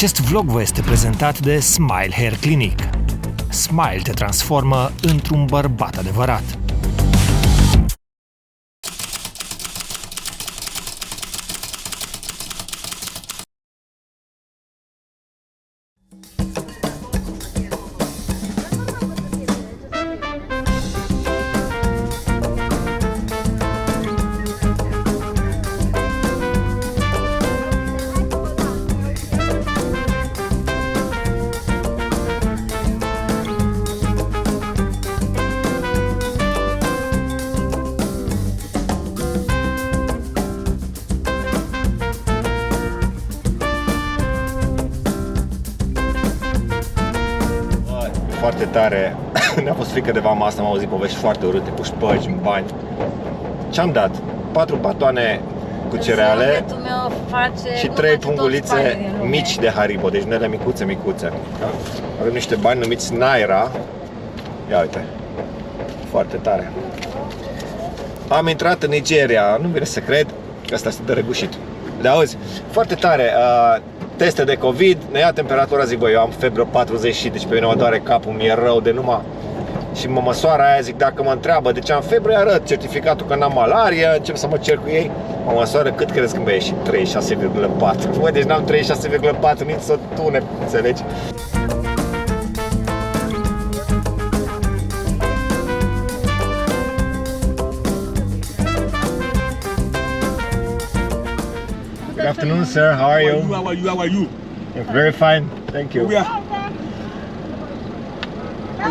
Acest vlog vă este prezentat de Smile Hair Clinic. Smile te transformă într-un bărbat adevărat. Foarte tare, ne-a fost frică de vama asta, am auzit povești foarte urâte, cu șpăgi, în bani. Ce-am dat? 4 batoane cu cereale și 3 pungulițe mici de Haribo, deci unele micuțe. Da? Avem niște bani numiți Naira. Ia uite, foarte tare. Am intrat în Nigeria, nu vine să cred că asta este de răgușit. De auzi, foarte tare. Teste de COVID, ne ia temperatura, zic, băi, eu am febră 40, deci pe mine mă doare capul, mi-e rău de numai. Și mă măsoară aia, zic, dacă mă întreabă de ce am febră, arăt certificatul că n-am malarie, încep să mă cer cu ei. Mă măsoară cât crezi când mi-a ieșit? 36,4. Băi, deci n-am 36,4, nici să tune, înțelegi? Good afternoon, sir. How are you? How are you? Very fine, thank you. Where?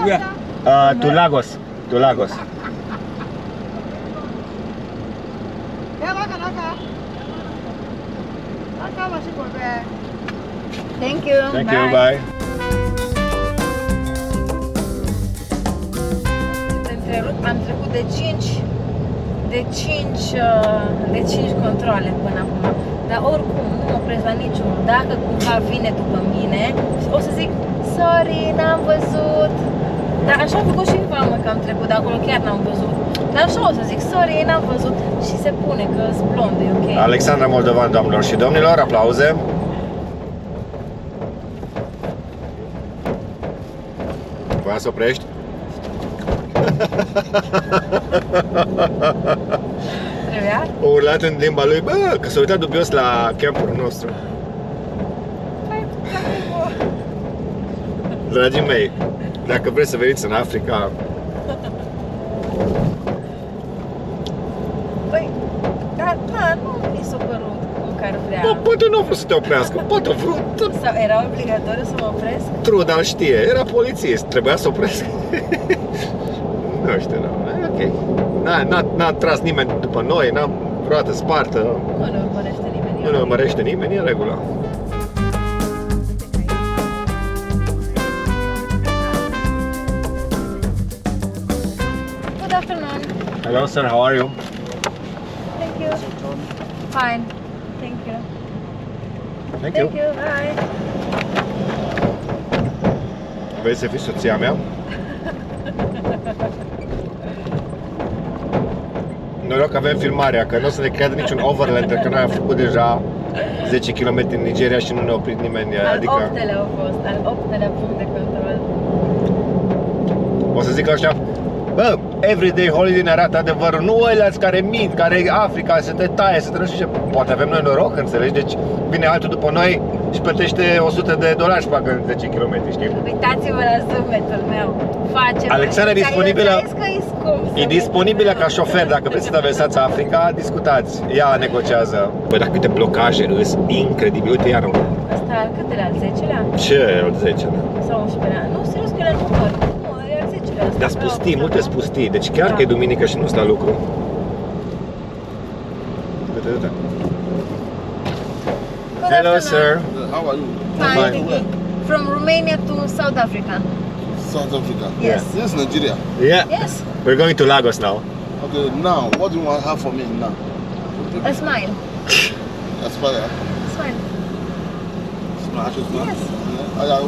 Where? To Lagos. To Lagos. Thank you. Thank you, bye. Am trecut de 5 controle până acum. Dar oricum nu mă opresc la niciunul. Dacă cumva vine după mine, o să zic sorry, n-am văzut. Dar așa am făcut și în vamă, că am trecut de acolo, chiar n-am văzut. Dar așa o să zic sorry, n-am văzut. Și se pune că sunt blondă, e ok. Alexandra Moldovan, doamnelor și domnilor, aplauze. Voia să oprești? Trebuia? O urlat în limba lui, bă, că s-a uitat dubios la campul nostru. Dragii mei, dacă vreți să veniți în Africa, Păi, dar nu mi s-a părut cum care vrea. bă, poate nu a vrut să te oprească, poate a vrut. Sau era obligatoriu să mă opresc? Truda îl știe, era polițist, trebuia să oprească. Nu știu, nu, e ok. N-a tras nimeni după noi, n-am roată spartă. Nu ne urmărește nimeni. Nu ne urmărește nimeni, e în regulă. Good afternoon. Hello sir, how are you? Thank you. Fine. Thank you. Thank you. Thank you. Bye. Vrei să fii soția mea? Noroc că avem filmarea, că nu o să ne creadă niciun overlander, că noi am făcut deja 10 km în Nigeria și nu ne-a oprit nimeni. Adică Al 8-lea a fost, al 8-lea punct de control. o să zic ăștia, bă, everyday holiday ne arată adevărul, nu ăilați care mint, care e Africa, să te taie, să te nu știu ce. Poate avem noi noroc, înțelegi? Deci vine altul după noi și plătește $100 și pagă în 10 km, știi? Uitați-vă la zâmbetul meu. Alexandra e disponibilă. E disponibilă ca șofer, dacă vreți să traversați Africa, discutați. Ea negociază. Bă, dar câte blocaje îs incredibil. Uite iar unul. Asta al câtelea? Al 10-lea? Ce al 10-lea? Sau 11-lea? Nu, serios că le-am număr. Nu, e al 10-lea. Dar spustii, multe spustii. Deci chiar că e duminică și nu sta lucru. Uite. Hello, sir. How are you? Fine. Fine. From Romania to South Africa. South Africa. Yes. This is Nigeria. Yeah. Yes. We're going to Lagos now. Okay, now what do you want to have for me now? A smile. Aspire. Smile. Smile. Actual smile. Yes.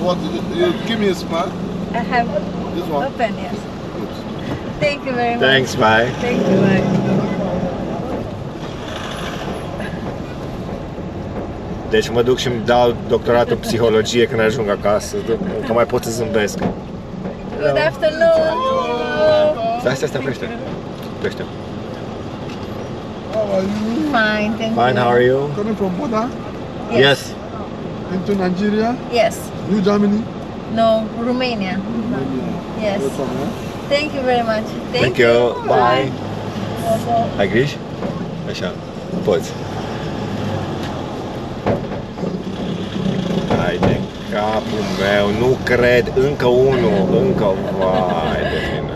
What? You give me a smile. I have This one. open, yes. Thank you very much. Thanks, bye. Thank you, bye. Deci mă duc și îmi dau doctoratul în psihologie când ajung acasă, că mai pot să zâmbesc. Good afternoon. Stai, prește. How are you? Fine, thank Fine, you. how are you? Coming from border Yes. into Nigeria, Yes. New Germany. No, Romania. Yes. Welcome, eh? Thank you very much. Thank you. Bye. Bye. Ai griji? Așa, poți. Hai de capul meu, nu cred, încă unul, vai de mine.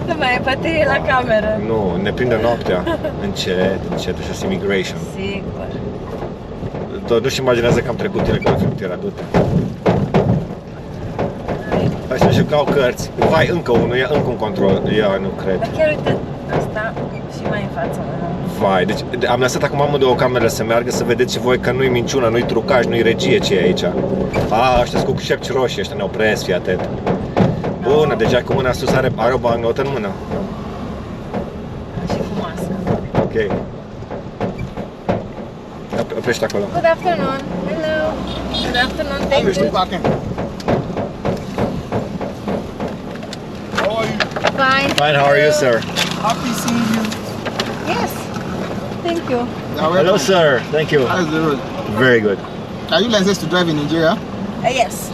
Nu mai ai baterie la cameră. Nu, ne prinde noaptea, încet, așa, immigration. Sigur. Tot nu-și imaginează că am trecut ele ca la frontieră, du-te. Hai să ne jucau cărți. Vai, încă unul, ia încă un control. Ia, nu cred. Dar chiar uite, asta și mai în față unul. Vai, deci am lăsat acum amândouă camerele să meargă, să vedeți și voi că nu-i minciună, nu-i trucaj, nu-i regie ce e aici. Ăștia cu șepci roșii, ăștia ne opresc, fii atent. Bună, deja cu mâna sus are o bancnotă în mână. Și cu mască. Ok. Oprește acolo. Good afternoon. Hello. Good afternoon. Thank you. How are you? Fine. Fine, how are you, sir? Happy seeing you. Yes. Thank you. Hello, sir. Thank you. How's the road? Very good. Are you licensed to drive in Nigeria? Yes.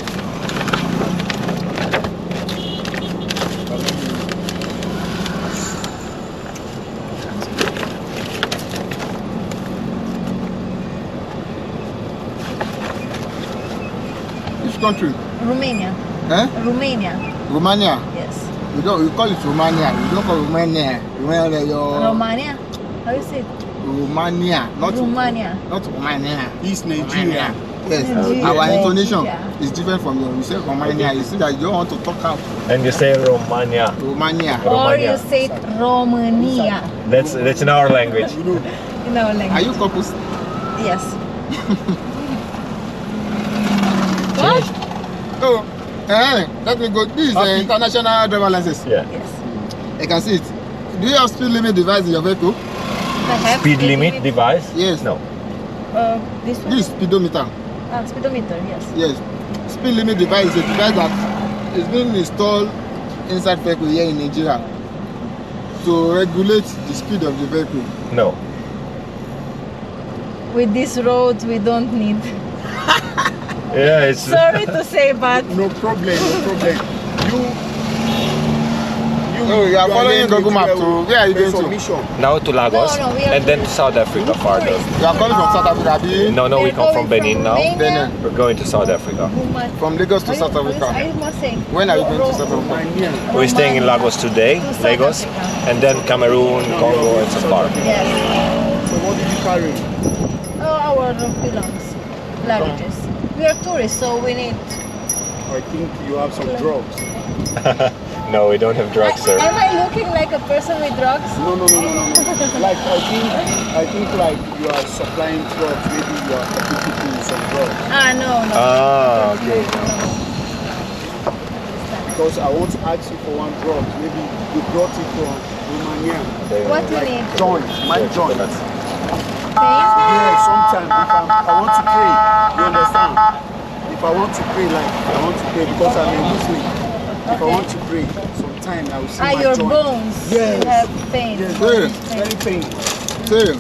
Which country? Romania. Eh? Romania. Romania. Yes. You call it Romania. You don't call Romania. Romania? How you say it? Romania, not Romania. Not Romania. It's Nigeria. Yes. Nigeria. Our intonation Nigeria. is different from your. You say Romania. You see that you don't want to talk out And you say Romania. Romania. Or Romania. you say Romania. That's in our language. In our language. Are you couples? Yes. What? Oh, let me go. This is international driver license. Yeah. Yes. I can see it. Do you have speed limit device in your vehicle? I have Speed limit device? Yes. No. This one? This speedometer. Speedometer, yes. Yes. Speed limit device is a device that is being installed inside vehicle here in Nigeria to regulate the speed of the vehicle. No. With these roads, we don't need. Yeah, it's Sorry to say, but No problem, no problem. Oh, you are following Google Map to where are you going to? Mission. now to Lagos No, we are and then to South Africa farther. You are coming from South Africa, abi? No, we come from Benin now. Benin. We're going to South Africa. From Lagos to South Africa. I must say. When are you going to South Africa? Romania. We're staying in Lagos today, To South Lagos, Africa. and then Cameroon, Congo, and Safar. Yes. So what did you carry? Our belongs, luggages. We are tourists, so we need. I think you have some drugs. No, we don't have drugs, sir. Am I looking like a person with drugs? No. Like I think like you are supplying drugs. Maybe you are helping people with some drugs. No. Ah, okay. Because I want to ask you for one drug. Maybe you brought it from Romania. What you Like need? joint, my joint. Pain? Yeah, sometimes if I want to pray, you understand? If I want to pray, like I want to pray because I'm a Muslim. If I want to pray, sometimes I will see my Your joint. bones Yes. have pain. Yes. Hey, Very pain. say,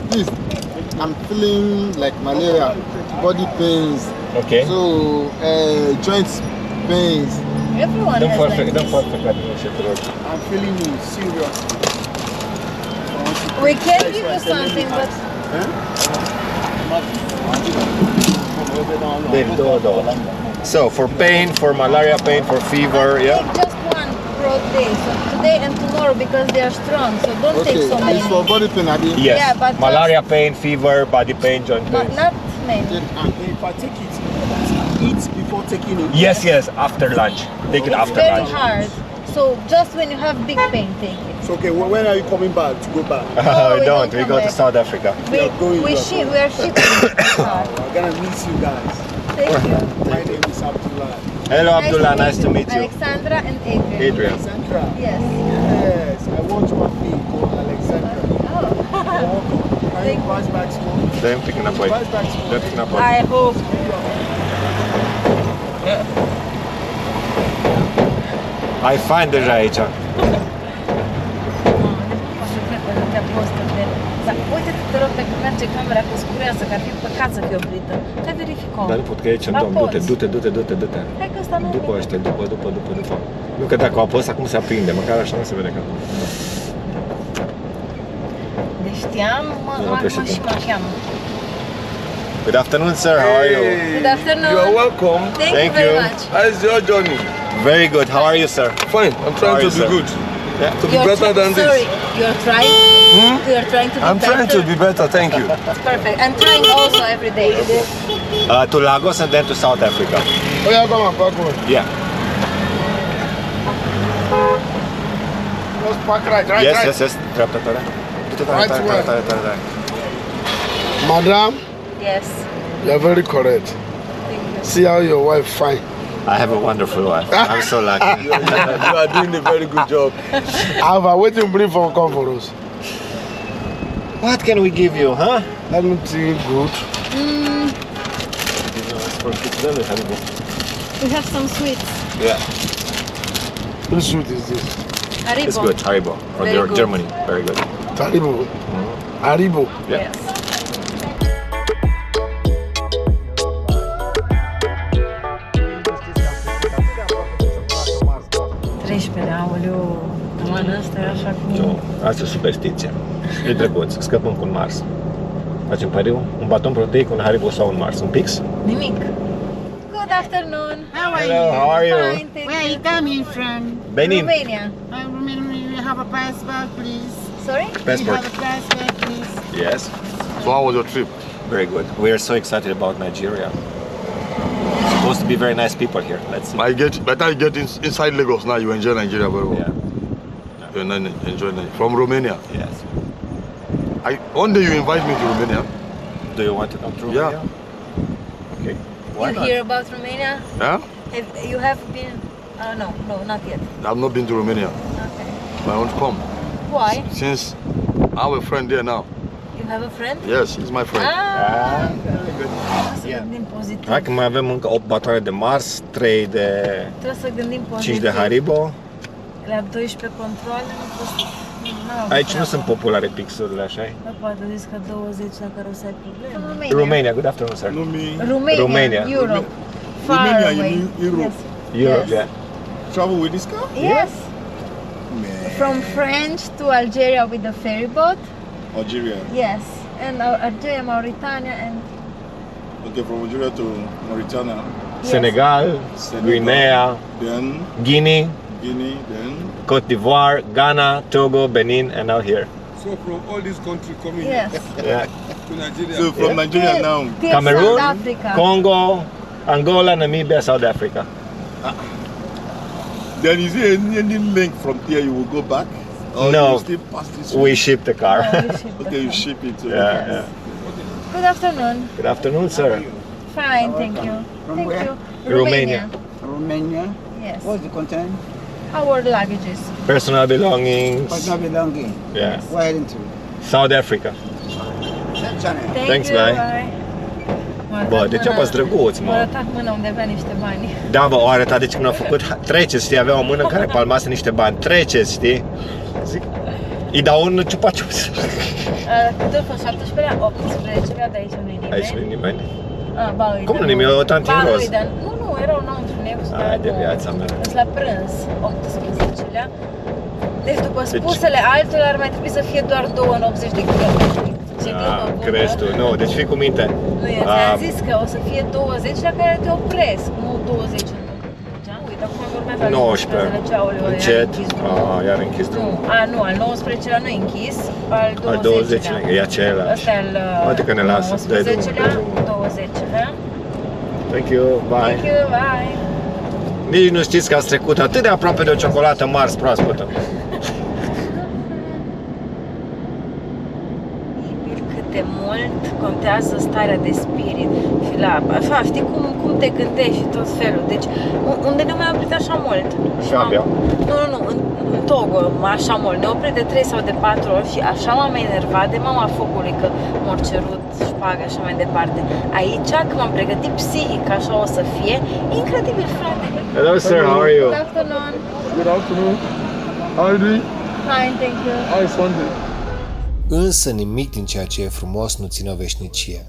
please, I'm feeling like malaria, body pains, Okay. so joint pains. Everyone Don't has like forget, don't this. forget to I'm feeling it seriously. I want to We pray. can That's give why you I said, let me something, but So for pain, for malaria pain, for fever, yeah. take just one broad day. So today and tomorrow because they are strong. So don't Okay, take so many. it's for body pain, abi? Yes. Yeah, but malaria pain, fever, body pain, joint pain. Not many. If I take it, eat before taking it. Yes, after lunch. Take it It's after very lunch. hard. So just when you have big pain, take it. So okay, when are you coming back to go back? We we don't. don't We come go to back. South Africa. We are going, we we are ship. going. We are shipping. It's hard. I'm gonna miss you guys. Thank you. My name is Abdullah. Hello, Abdullah. Nice to meet you. Alexandra and Adrian. Adrian. Alexandra. Yes. Yes, I want one thing called Alexandra. Oh. Can you pass back small? Dă-i un pic înapoi. Pass back small. Dă-i un pic înapoi. I hope. Ai fain deja aici. Uite-te, te rog, dacă merge camera cu scurează, că ar fi păcat să fie oprită. Te verificăm. Dar nu pot, că e aici în Ba, dom. poți. Du-te. Hai că ăsta nu După ăștia, după. Nu că dacă o apăs, acum se aprinde, măcar așa nu se vede că... Deci știam, mă și mă cheamă. Good afternoon, sir. How are you? Good afternoon. You are welcome. Thank Thank you very you. much. How is your journey? Very good. How are you, sir? Fine. I'm How trying are to you, be sir? good. Yeah. To be better than Sorry, this. you're trying? You're trying to be I'm trying better? to be better. Thank you. It's perfect. I'm trying also every day. To Lagos and then to South Africa. Oh, yeah, come on, back one. Yeah. Just park right. Yes. Dreapta tare. Du-te Right way. tare. Madam, Yes. you're very correct. Thank you. See how your wife fine. I have a wonderful wife. I'm so lucky. You are doing a very good job. Alva, waiting brief for come for us. What can we give you, huh? Anything good? We have some sweets. Yeah. Which sweet is this? Haribo. It's good. Haribo from Very good. Germany. Very good. Haribo. Haribo. Yeah. Yes. Aoleu, taman ăsta e așa cum... Nu, asta e superstiție. E drăguț, scăpăm cu un Mars. Facem pariu, un baton proteic, un Haribo sau un Mars, un pix? Nimic. Good afternoon. How are Hello, you? how are you? Fine, thank Where are you coming from? Benin. Romania. You have a passport, please. Sorry? Passport. You have a passport, please. Yes. So how was your trip? Very good. We are so excited about Nigeria. Supposed to be very nice people here. Let's see. Better you get inside Lagos now. You enjoy Nigeria very well. Yeah. You enjoy Nigeria. From Romania. Yes. One day you invite me to Romania. Do you want to come to Yeah. Romania? Okay. Why You not? hear about Romania? Yeah? You have been... no, not yet. I've not been to Romania. Okay. But I want to come. Why? Since I have a friend there now. You have a friend? Yes, he's my friend. Ah! Să Yeah. gândim pozitiv. Hai că mai avem încă 8 batoane de Mars, 3 de... Trebuie să gândim pozitiv. 5 de Haribo. La 12 controle nu poți... Aici nu sunt populare pixurile, așa -i? Nu poate zis că 20 la care o să ai probleme. Romania, good afternoon, sir. No me. Romania, Europe. Far Romania, away. you mean Europe? Yes. Europe, Yes. yeah. Travel with this car? Yes. Man. From French to Algeria with the ferry boat. Algeria. Yes. And Algeria, Mauritania and Okay, from Algeria to Mauritania. yes. Senegal, Guinea, Then Guinea, Guinea. Then. Côte d'Ivoire, Ghana, Togo, Benin, and now here. So from all these countries coming Yes. Yeah. to Nigeria, So from Nigeria Till- now. till Cameroon, South Africa. Congo, Angola, Namibia, South Africa. Then is there any link from there you will go back? Or No. you still pass this We way? ship the car. Oh, we ship Okay, you ship it. To Yeah, yeah. Good afternoon. Good afternoon, sir. Fine, thank you. From Thank where? you. Romania. Romania. Yes. What's the content? Our luggages. Personal belongings. Personal belonging. Yeah. Where heading to? South Africa. That channel. Thank Thanks, you. bye. M-a Bă, arătat de ce mâna- apăs drăguț, M-a mă? arătat mâna unde avea niște bani. Da, bă, o arătat, deci când au făcut treceți, știi, avea o mână care palmase niște bani. Treceți, știi? Zic, îi dau un ciupa-ciups. Cât a fost? 17-lea? 18-lea, de aici nu-i nimeni. Aici nu-i nimeni. Ba, uite, Cum nu nimeni? O tanti în roz. Nu, erau înăuntru negus. Ai de viața mea. Îs la prânz, 18-lea. Deci după spusele altora ar mai trebui să fie doar 2 în 80 de kilometri. Ce glumă bună. Crezi tu? Nu, deci fii cu minte. Nu, eu ți-am zis că o să fie 20 la care te opresc, nu 20 în uite, acum vorbeam la 19. 19, aoleu, Încet. iar închis drumul. Iar închis Nu, drumul. nu, al 19-lea nu e închis, al 20-lea. Al 20-lea, e același. Ăsta e al Poate că ne lasă, dai drumul, 19-lea, dai drumul. 20-lea. Thank you, bye. Thank you, bye. Nici nu știți că ați trecut atât de aproape de o ciocolată Mars proaspătă. Cât de mult mult contează starea de spirit și așa, știi cum te gândești și tot felul. Deci, unde ne-am mai oprit așa mult? Gambia. Nu, în Togo, așa mult. Ne-am oprit de 3 sau de 4 ori și așa m-am enervat de mama focului că m-au cerut șpagă și așa mai departe. Aici, când m-am pregătit psihic că așa o să fie, incredibil, frate. Hello sir, how are you? Good afternoon. Good afternoon. How are you doing? Fine, thank you. How is Sunday? Însă nimic din ceea ce e frumos nu ține o veșnicie.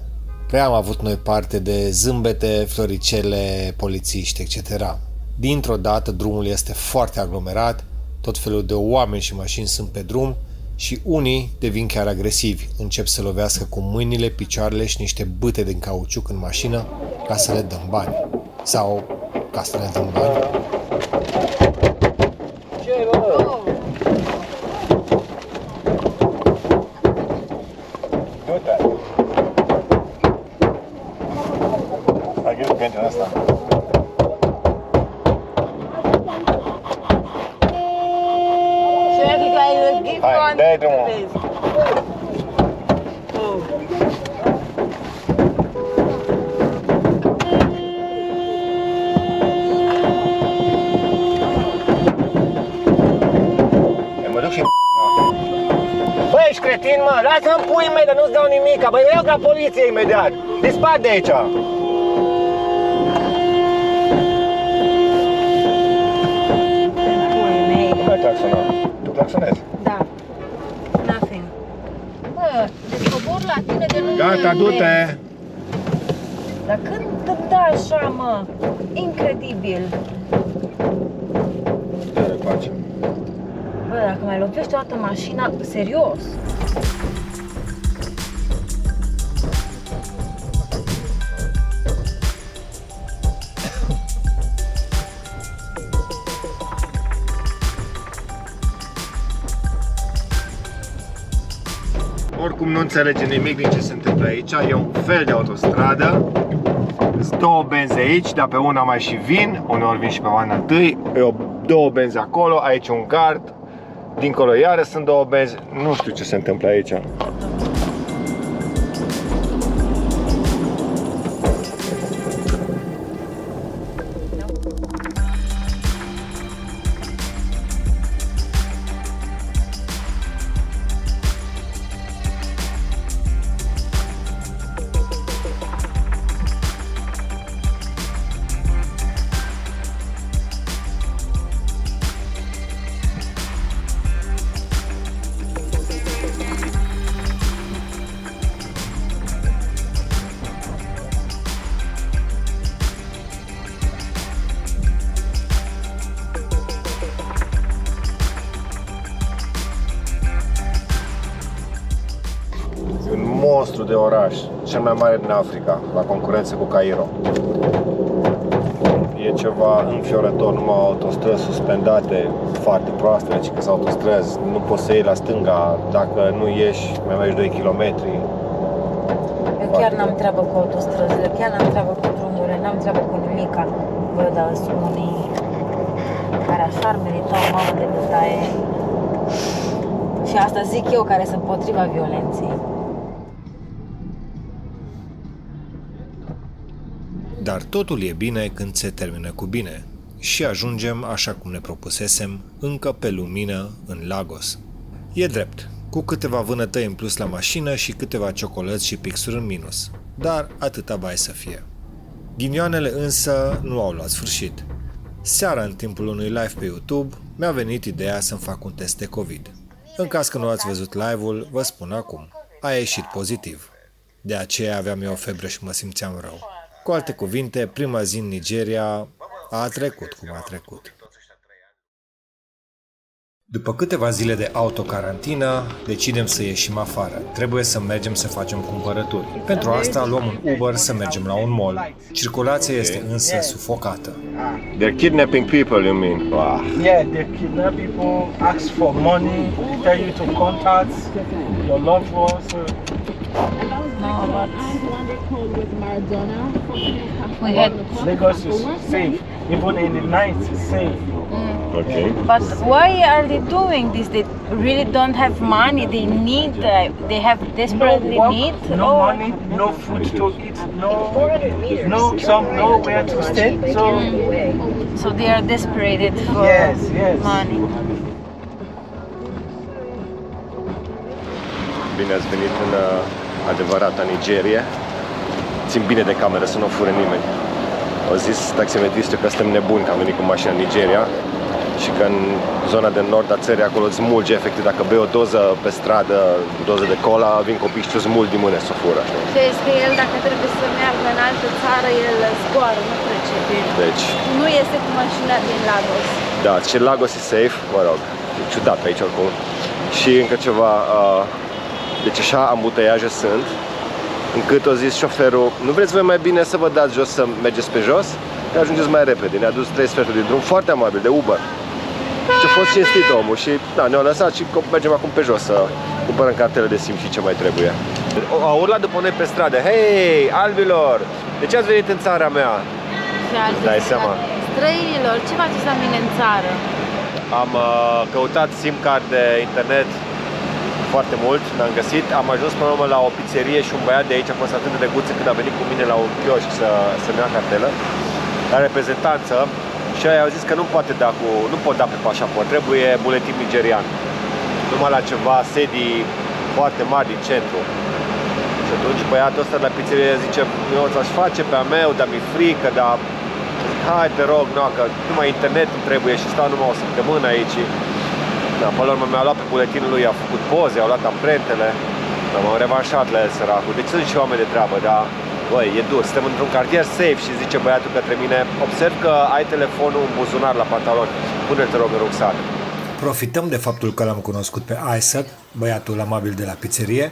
Prea am avut noi parte de zâmbete, floricele, polițiști, etc. Dintr-o dată drumul este foarte aglomerat, tot felul de oameni și mașini sunt pe drum și unii devin chiar agresivi, încep să lovească cu mâinile, picioarele și niște bâte din cauciuc în mașină ca să le dăm bani. Sau ca să le dăm bani. Pentru asta. Hai, dai drumul. Mă duc și băi, ești cretin, mă, lasă-mi pui mei, dar nu-ți dau nimica, băi, eu la poliție imediat. Dispar de aici. Tu claxonezi? Da. Nothing. Bă, deci cobor la tine de nu. Gata, du-te! Dar când te dă așa, mă? Incredibil. Ce le facem? Bă, dacă mai lovești toată mașina, serios. Oricum nu înțelege nimic din ce se întâmplă aici, e un fel de autostradă. Sunt două benzi aici, dar pe una mai și vin, uneori vin și pe banda întâi. Două benzi acolo, aici un gard, dincolo iară sunt două benzi, nu știu ce se întâmplă aici. Monstru de oraș, cel mai mare din Africa, la concurență cu Cairo. E ceva înfiorător, numai autostrăzi suspendate foarte proaste, deci că sunt autostrăzi, nu poți să iei la stânga, dacă nu ieși, mai mergi 2 km. Eu chiar n-am treabă cu autostrăzile, chiar n-am treabă cu drumurile, n-am treabă cu nimica. Bă, dar sunt unii care așa ar merita o mamă de bătaie. Și asta zic eu, care sunt împotriva violenței. Dar totul e bine când se termină cu bine și ajungem, așa cum ne propusesem, încă pe lumină în Lagos. E drept, cu câteva vânătăi în plus la mașină și câteva ciocolăți și pixuri în minus, dar atâta bai să fie. Ghinioanele însă nu au luat sfârșit. Seara, în timpul unui live pe YouTube, mi-a venit ideea să-mi fac un test de COVID. În caz că nu ați văzut live-ul, vă spun acum, a ieșit pozitiv. De aceea aveam eu o febră și mă simțeam rău. Cu alte cuvinte, prima zi în Nigeria a trecut cum a trecut. După câteva zile de autocarantină, decidem să ieșim afară. Trebuie să mergem să facem cumpărături. Pentru asta luăm un Uber să mergem la un mall. Circulația este însă sufocată. They're kidnapping people, you mean? Wow. Yeah, they kidnap people, ask for money, tell you to contact your loved ones. No, but We had, Lagos is safe. Even in the night, it's safe. Ok. but why are they doing this? They really don't have money. They need. They have desperately work, need. no or- money, no food to eat, nowhere to stay. So So they are desperate for yes. money. Bine ați venit în adevărata Nigeria. Țin bine de cameră să nu o fure nimeni. Au zis taximetristul că suntem nebuni că am venit cu mașina în Nigeria și că în zona de nord a țării acolo îți smulge efectiv. Dacă bei o doză pe stradă, o doză de cola, vin copii și te smulgi din mână să o fură. Știți că el, dacă trebuie să meargă în altă țară, el zboară, nu trece prin... Deci, Nu este cu mașina din Lagos. da, și Lagos e safe, mă rog, e ciudat aici oricum. Și încă ceva, deci așa ambuteiaje sunt, încât a zis șoferul, nu vreți voi mai bine să vă dați jos, să mergeți pe jos? Că ajungeți mai repede, ne-a dus 3 sferturi din drum, foarte amabil, de Uber. Și a fost cinstit omul și da, ne-au lăsat și mergem acum pe jos să cumpărăm cartele de SIM și ce mai trebuie. A urlat după noi pe stradă, hei, albilor, de ce ați venit în țara mea? Și alții Dai zic, seama. Străinilor, ce faceți la mine în țară? Am căutat SIM card de internet foarte mult, n-am găsit. Am ajuns până la urmă la o pizzerie și un băiat de aici a fost atât de drăguț când a venit cu mine la un chioșc să-mi ia cartelă, la reprezentanță, și ei au zis că nu pot da pe pașaport, trebuie buletin nigerian. Numai la ceva sedii foarte mari din centru. Și atunci băiatul ăsta de la pizzerie zice, eu ți-aș face pe a meu, dar mi-e frică, dar hai te rog, no, că numai internet îmi trebuie și stau numai o săptămână aici. Da, până la urmă mi-a luat pe buletinul lui, a făcut poze, au luat amprentele, m-am revanșat la el, săracul. Deci sunt și oameni de treabă, dar băi, e dur, suntem într-un cartier safe și zice băiatul către mine, observ că ai telefonul în buzunar la pantaloni, pune-te rog în rucsac. Profităm de faptul că l-am cunoscut pe Isaac, băiatul amabil de la pizzerie,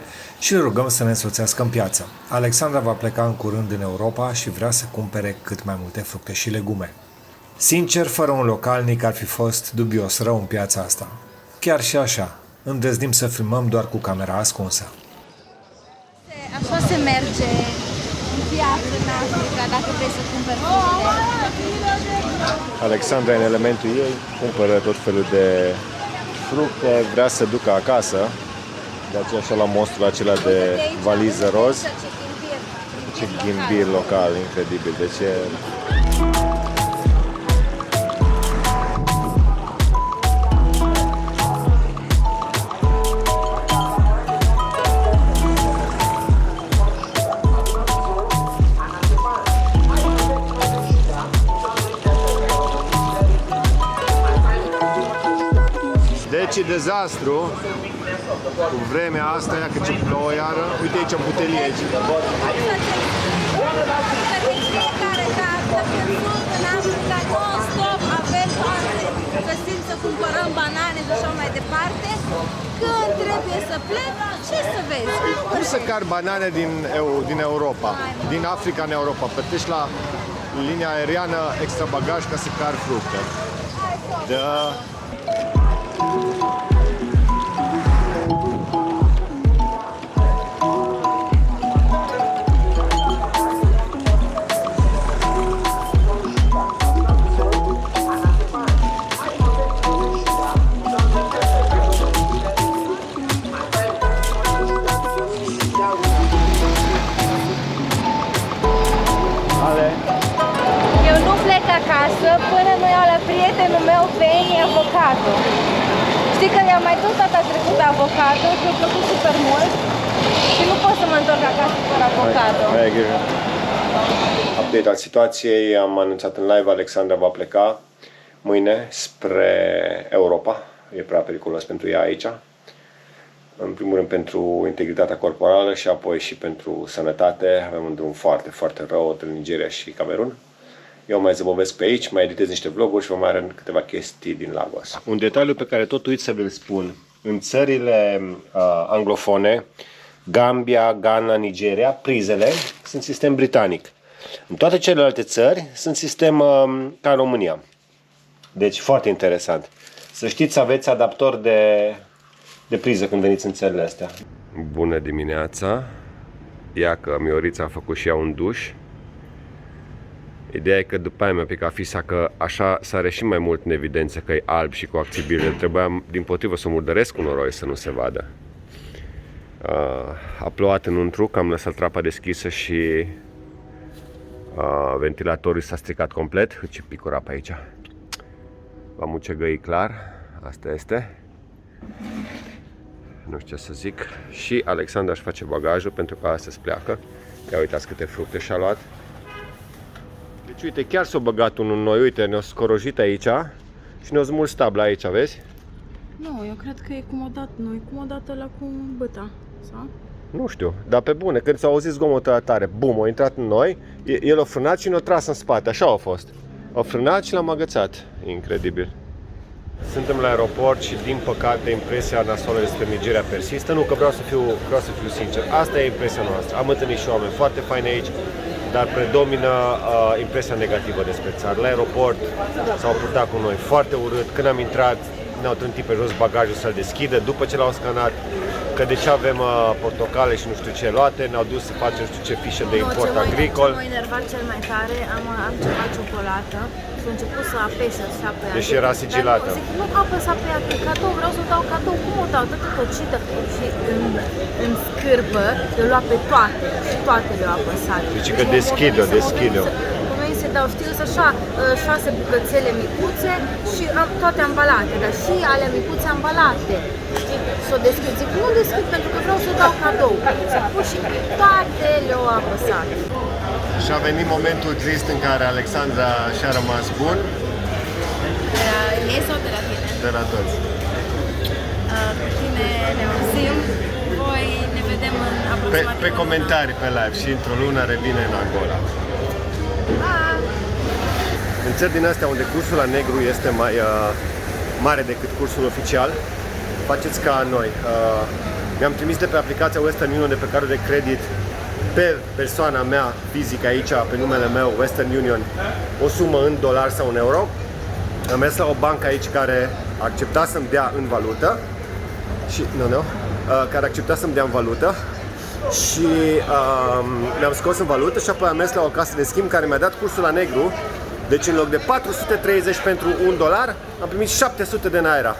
și îl rugăm să ne însoțească în piață. Alexandra va pleca în curând în Europa și vrea să cumpere cât mai multe fructe și legume. Sincer, fără un localnic ar fi fost dubios rău în piața asta. Chiar și așa, îndrăznim să filmăm doar cu camera ascunsă. Așa se merge în piață în Africa dacă vrei să cumperi fructe. Alexandra în elementul ei, cumpără tot felul de fructe, vrea să ducă acasă, de aceea așa la monstrul acela de valiză roz. Ce ghimbir local, incredibil, deci e... Deci e dezastru cu vremea asta, ia că ce plouă iară. Uite aici în butelie aici. Fiecare dată când sunt în Africa non-stop avem toate. Găsim să cumpărăm banane și așa mai departe. Când trebuie să plec, ce să vezi? Cum să car banane din Europa, din Africa în Europa? Plătești la linia aeriană extra bagaj ca să car fructe. Da. Eu nu plec acasă până nu iau la prietenul meu Veni avocado. Știi că i-am mai tot data trecută avocado și mi-a plăcut super mult și nu pot să mă întorc acasă fără avocado. Update al situației, am anunțat în live, Alexandra va pleca mâine spre Europa. E prea periculos pentru ea aici. În primul rând pentru integritatea corporală și apoi și pentru sănătate. Avem un drum foarte, foarte rău între Nigeria și Camerun. Eu mai zăbovesc pe aici, mai editez niște vloguri și vă mai arăt câteva chestii din Lagos. Un detaliu pe care tot uit să vi-l spun. În țările anglofone, Gambia, Ghana, Nigeria, prizele sunt sistem britanic. În toate celelalte țări sunt sistem ca în România. Deci foarte interesant. Să știți să aveți adaptor de priză când veniți în țările astea. Bună dimineața! ea că Miorița a făcut și ea un duș. Ideea e că după aia mi-a picat fisa că așa sare și mai mult în evidență că e alb și cu acțibile. Trebuia dimpotrivă să o murdăresc cu noroi să nu se vadă. A plouat înăuntru, că am lăsat trapa deschisă și ventilatorul s-a stricat complet. Ce picura pe aici. V-am ucegăit clar. Asta este. Nu știu ce să zic. Și Alexandra își face bagajul pentru că astăzi pleacă. Ia uitați câte fructe și-a luat. Deci uite, chiar s-a băgat unul noi. Uite, ne-a scorojit aici și ne-a smuls tabla aici, vezi? Nu, eu cred că e comodat, nu e comodat ăla cu băta, sau? Nu știu, dar pe bune, când s-a auzit zgomotul ăla tare, bum, a intrat în noi, el a frânat și ne-a tras în spate, așa a fost. A frânat și l-am agățat, incredibil. Suntem la aeroport și din păcate impresia nasoală despre Nigeria persistă. Nu, că vreau să fiu sincer, asta e impresia noastră. Am întâlnit și oameni foarte faini aici, dar predomină impresia negativă despre țară. La aeroport s-au purtat cu noi foarte urât. Când am intrat, ne-au trântit pe jos bagajul să-l deschidă după ce l-au scanat, că de ce avem portocale și nu știu ce luate, ne-au dus să facem nu știu ce fișă de import agricol. Ce m-a enervat cel mai tare, am ceva ciocolată și a început să apeșe pe ea. Deși era sigilată. Zic, nu apăsa pe ea, că e cadou, vreau să dau cadou, cum o dau, toată tocită. Și în scârbă le-a luat pe toate și toate le-au apăsat. Deci că deschide-o. Se dau, știu, așa, 6 bucățele micuțe și am toate ambalate, dar și ale micuțe ambalate. Știi? S-o deschid, zic, nu deschid pentru că vreau să dau cadou. S-a pus și toate le-au apăsat. Și a venit momentul trist în care Alexandra și-a rămas bun. De la ei sau de la tine? De la toți. Cu tine ne auzim, voi ne vedem în aproximativ Pe comentarii pe live și într-o lună revine în Angola. În țări din astea unde cursul la negru este mai mare decât cursul oficial, faceți ca noi. Mi-am trimis de pe aplicația Western Union de pe cardul de credit pe persoana mea fizică aici, pe numele meu, Western Union, o sumă în dolari sau în euro. Am mers la o bancă aici care accepta să-mi dea în valută și care accepta să-mi dea în valută. Și mi-am scos în valută și apoi am mers la o casă de schimb care mi-a dat cursul la negru. Deci în loc de 430 pentru $1, am primit 700 de naira.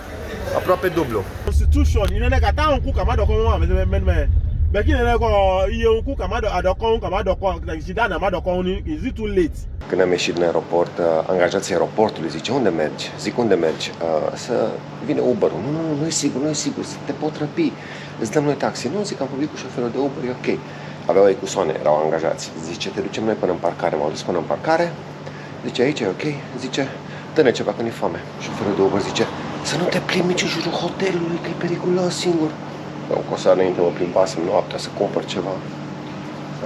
Aproape dublu. Constitution, you know, that un cuca mado como men. Bekine ne ko e un cuca mado adocon, is it too late? Când am ieșit din aeroport, angajații aeroportului zice, unde mergi? Zic, unde mergi? Să vine Uber-ul. Nu e sigur, să te pot răpi. Îți dăm noi taxi. Nu, zic, am vorbit cu șoferul de Uber, e ok. Aveau ecusoane, erau angajați. Zice, te ducem noi până în parcare. M-au dus până în parcare. Zice, aici e ok. Zice, dă-ne ceva, că ne-i foame. Șoferul de Uber zice, să nu te plimbi nici în jurul hotelului, că e periculos singur. Eu, cu o seară înainte mă plimbasem noaptea să cumpăr ceva.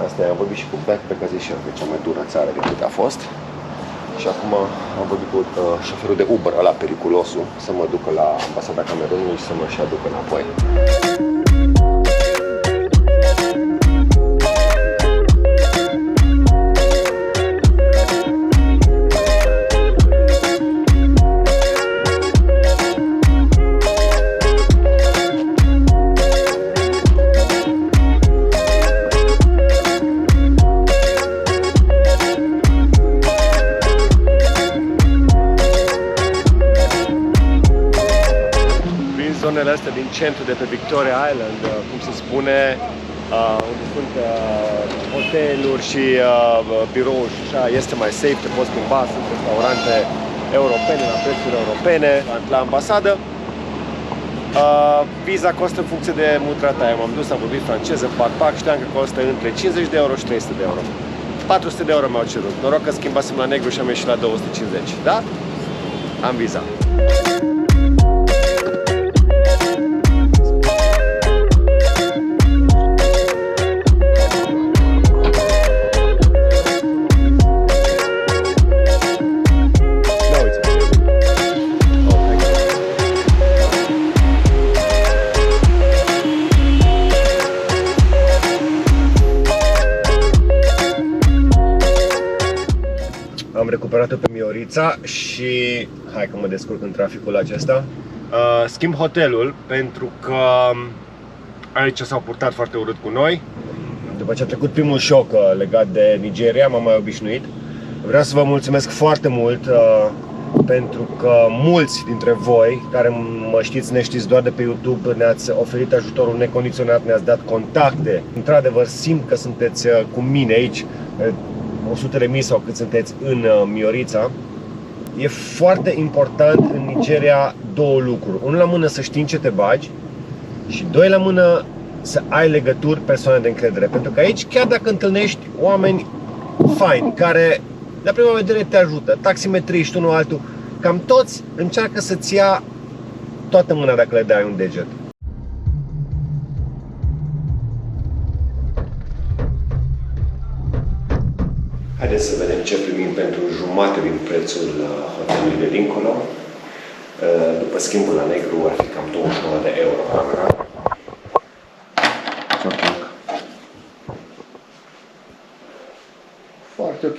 Asta e, am vorbit și cu backpacker și de cea mai dură țară de cât a fost. Și acum am vorbit cu șoferul de Uber, ăla periculosul, să mă ducă la ambasada Camerunului și să mă și aducă înapoi. Zonele astea din centru de pe Victoria Island, cum se spune, unde sunt hoteluri și birouri și așa, este mai safe, te poți plimba, sunt restaurante europene, la prețuri europene, la ambasadă. Viza costă în funcție de mutrata aia. M-am dus, am vorbit franceză, pac, știam că costă între 50 de euro și 300 de euro. 400 de euro mi-au cerut. Noroc că schimbasem la negru și am ieșit la 250, da? Am viza. Am recuperat-o pe Miorița și hai că mă descurc în traficul acesta. Schimb hotelul pentru că aici s-au purtat foarte urât cu noi. după ce a trecut primul șoc legat de Nigeria, m-am mai obișnuit. Vreau să vă mulțumesc foarte mult pentru că mulți dintre voi care mă știți, ne știți doar de pe YouTube, ne-ați oferit ajutorul necondiționat, ne-ați dat contacte. Într-adevăr, simt că sunteți cu mine aici, 100.000 sau cât sunteți în Miorița. E foarte important în Nigeria două lucruri. Unul la mână să știi în ce te bagi și doi la mână să ai legături, persoane de încredere. Pentru că aici, chiar dacă întâlnești oameni faini, care la prima vedere te ajută, taximetriști, unul altul, cam toți încearcă să-ți ia toată mâna dacă le dai un deget. Haideți să vedem ce primim pentru jumate din prețul hotelului de dincolo. După schimbul la negru ar fi cam 29 de euro camera. Foarte ok.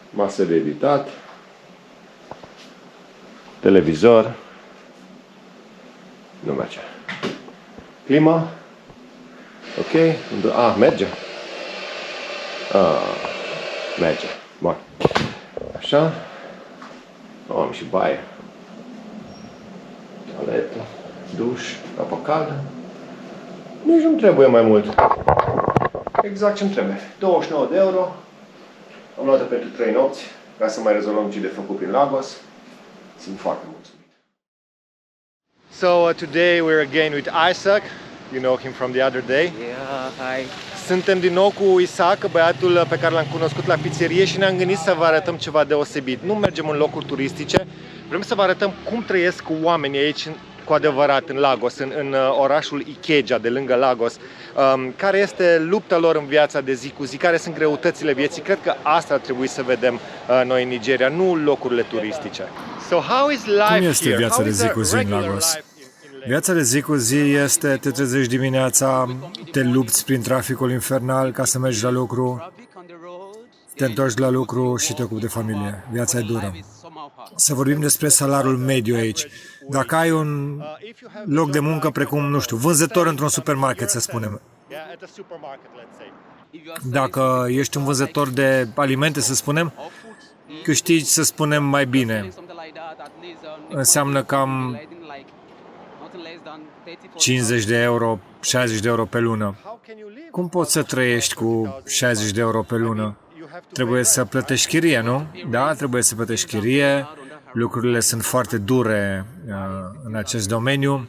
Masă de editat. Televizor. Nu merge. Clima. Ok. Merge. Merge. Bun. Așa. Am și baie. Toaletă. Duș. Apă caldă. Nici nu trebuie mai mult. Exact ce-mi trebuie. 29 de euro. Am luat-o pentru 3 nopți, ca să mai rezolvăm ce de făcut prin Lagos. Sunt foarte mulțumit. So today we're again with Isaac. You know him from the other day. Yeah, hi. Suntem din nou cu Isaac, băiatul pe care l-am cunoscut la pizzerie și ne-am gândit să vă arătăm ceva deosebit. Nu mergem în locuri turistice, vrem să vă arătăm cum trăiesc oamenii aici cu adevărat în Lagos, în orașul Ikeja, de lângă Lagos. Care este lupta lor în viața de zi cu zi, care sunt greutățile vieții. Cred că asta ar trebui să vedem noi în Nigeria, nu locurile turistice. So how is life Cum este here? viața How de is zi a cu zi în regular Lagos? life in Lagos? Viața de zi cu zi este, te trezești dimineața, te lupți prin traficul infernal ca să mergi la lucru, te întorci la lucru și te ocupi de familie. Viața e dură. Să vorbim despre salariul mediu aici. Dacă ai un loc de muncă precum, nu știu, vânzător într-un supermarket, să spunem. Dacă ești un vânzător de alimente, să spunem, câștigi, să spunem, mai bine. Înseamnă cam 50 de euro, 60 de euro pe lună. Cum poți să trăiești cu 60 de euro pe lună? Trebuie să plătești chirie, nu? Da, trebuie să plătești chirie. Lucrurile sunt foarte dure în acest domeniu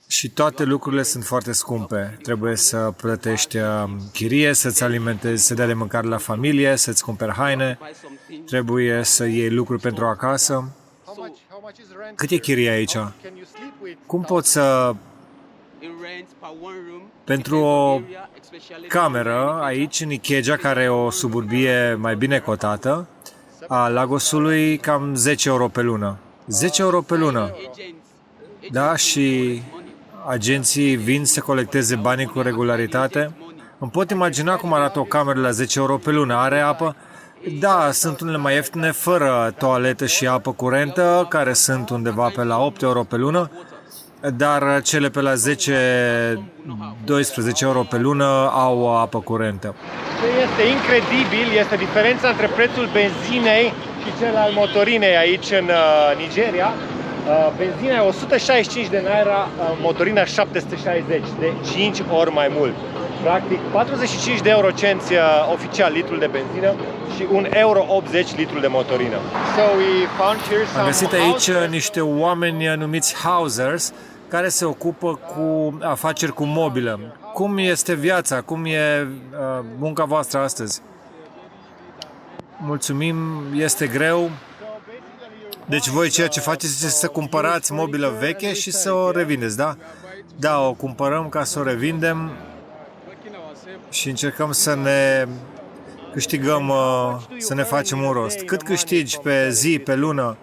și toate lucrurile sunt foarte scumpe. Trebuie să plătești chirie, să-ți alimentezi, să dea de mâncare la familie, să-ți cumperi haine, trebuie să iei lucruri pentru acasă. Cât e chiria aici? Cum poți să... Pentru o cameră aici, în Ikeja, care e o suburbie mai bine cotată, a Lagosului, cam 10 euro pe lună. 10 euro pe lună. Da, și agenții vin să colecteze banii cu regularitate. Îmi pot imagina cum arată o cameră la 10 euro pe lună. Are apă? Da, sunt unele mai ieftine, fără toaletă și apă curentă, care sunt undeva pe la 8 euro pe lună, dar cele pe la 10-12 euro pe lună au apă curentă. Ce este incredibil este diferența între prețul benzinei și cel al motorinei aici în Nigeria. Benzina e 165 de naira, motorina 760, de 5 ori mai mult. Practic 45 de eurocenți oficial litrul de benzină și 1,80 euro litrul de motorină. Am găsit aici niște oameni numiți housers care se ocupă cu afaceri cu mobilă. Cum este viața? Cum e munca voastră astăzi? Mulțumim, este greu. Deci voi ceea ce faceți este să cumpărați mobilă veche și să o revindeți, da? Da, o cumpărăm ca să o revindem și încercăm să ne câștigăm, să ne facem un rost. Cât câștigi pe zi, pe lună?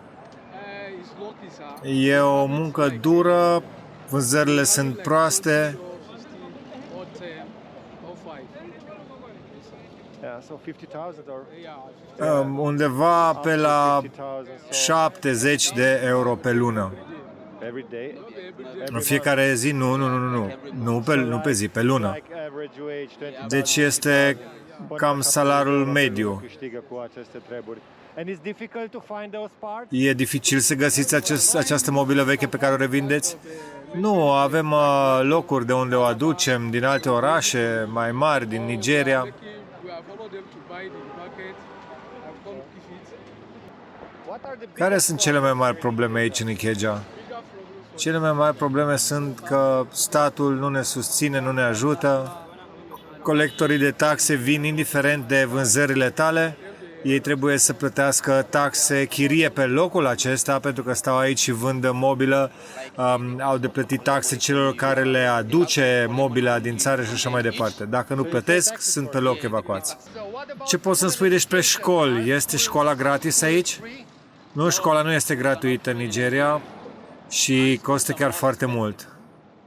E o muncă dură, vânzările sunt proaste. Undeva pe la 70 de euro pe lună. Every day? În fiecare zi? Nu pe zi, pe lună. Deci este cam salariul mediu. E dificil să găsiți această mobilă veche pe care o revindeți? Nu, avem locuri de unde o aducem, din alte orașe mai mari, din Nigeria. Care sunt cele mai mari probleme aici în Ikeja? Cele mai mari probleme sunt că statul nu ne susține, nu ne ajută. Colectorii de taxe vin indiferent de vânzările tale. Ei trebuie să plătească taxe, chirie pe locul acesta, pentru că stau aici și vând mobilă. Au de plătit taxe celor care le aduce mobila din țară și așa mai departe. Dacă nu plătesc, sunt pe loc evacuați. Ce poți să-mi spui despre școli? Este școala gratis aici? Nu, școala nu este gratuită în Nigeria și costă chiar foarte mult.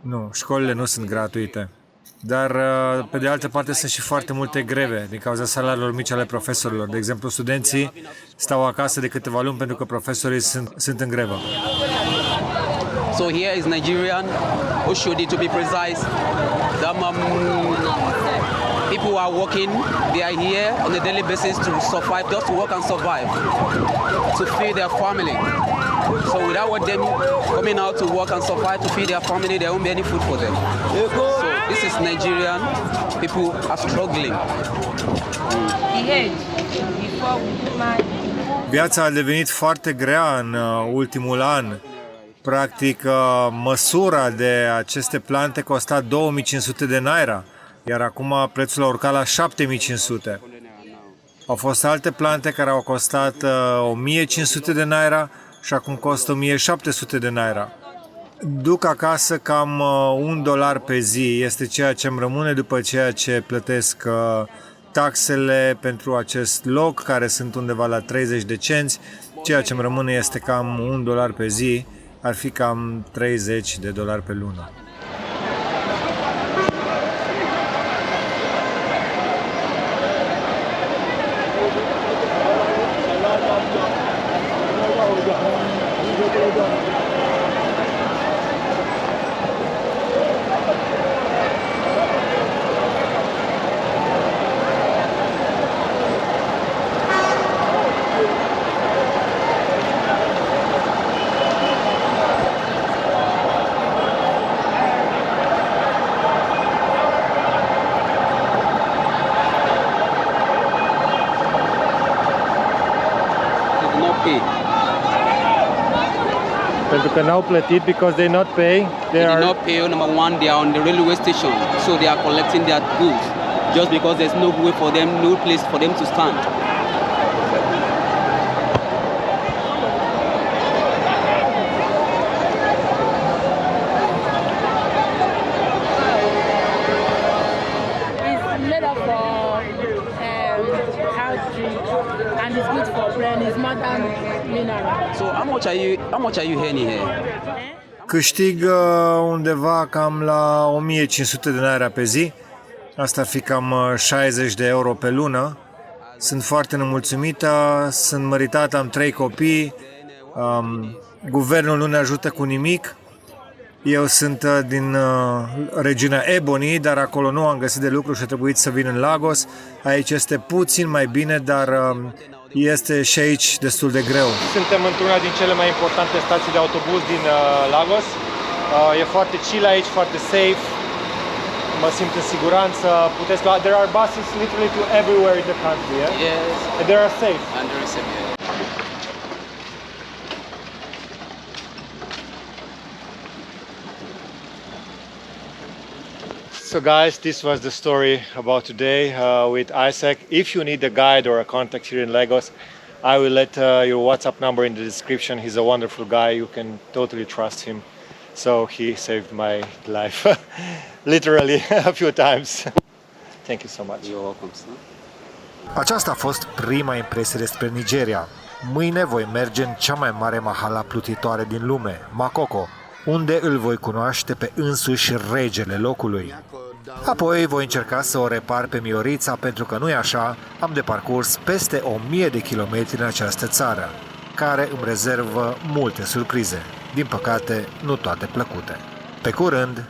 Nu, școlile nu sunt gratuite. Dar, pe de altă parte, sunt și foarte multe greve din cauza salariilor mici ale profesorilor. De exemplu, studenții stau acasă de câteva luni pentru că profesorii sunt în grevă. So here is Nigerian, Oshodi to be precise. People who are working, they are here on a daily basis to survive, just to work and survive, to feed their family. So without them coming out to work and survive to feed their family, there won't be any food for them. So this is Nigerian, people are struggling. Viața a devenit foarte grea în ultimul an. Practic, măsura de aceste plante costa 2500 de naira, iar acum prețul a urcat la 7500. Au fost alte plante care au costat 1500 de naira și acum costă 1700 de naira. Duc acasă cam $1 pe zi, este ceea ce îmi rămâne după ceea ce plătesc taxele pentru acest loc, care sunt undeva la 30 de cenți. Ceea ce îmi rămâne este cam $1 pe zi, ar fi cam $30 pe lună. Pentru că n-au plătit, because they not pay. They did not pay. Number one, they are on the railway station, so they are collecting their goods just because there's no way for them, no place for them to stand. It's made up for health drink and it's good for brain. It's more than mineral. So how much are you earning here? Câștig undeva cam la 1500 de naira pe zi. Asta ar fi cam 60 de euro pe lună. Sunt foarte nemulțumită, sunt măritată, am 3 copii, guvernul nu ne ajută cu nimic. Eu sunt din regiunea Ebony, dar acolo nu am găsit de lucru și a trebuit să vin în Lagos. Aici este puțin mai bine, dar este și aici destul de greu. Suntem într-una din cele mai importante stații de autobuz din Lagos. E foarte chill aici, foarte safe. Mă simt în siguranță. There are buses literally to everywhere in the country, yeah? Yes. And they are safe. And there is a So guys, this was the story about today with Isaac. If you need a guide or a contact here in Lagos, I will let your WhatsApp number in the description. He's a wonderful guy. You can totally trust him. So he saved my life, literally a few times. Thank you so much. You're welcome, sir. Aceasta a fost prima impresie despre Nigeria. Mâine voi merge în cea mai mare mahala plutitoare din lume, Makoko, unde îl voi cunoaște pe însuși regele locului. Apoi voi încerca să o repar pe Miorița, pentru că nu-i așa, am de parcurs peste 1000 de kilometri în această țară, care îmi rezervă multe surprize. Din păcate, nu toate plăcute. Pe curând!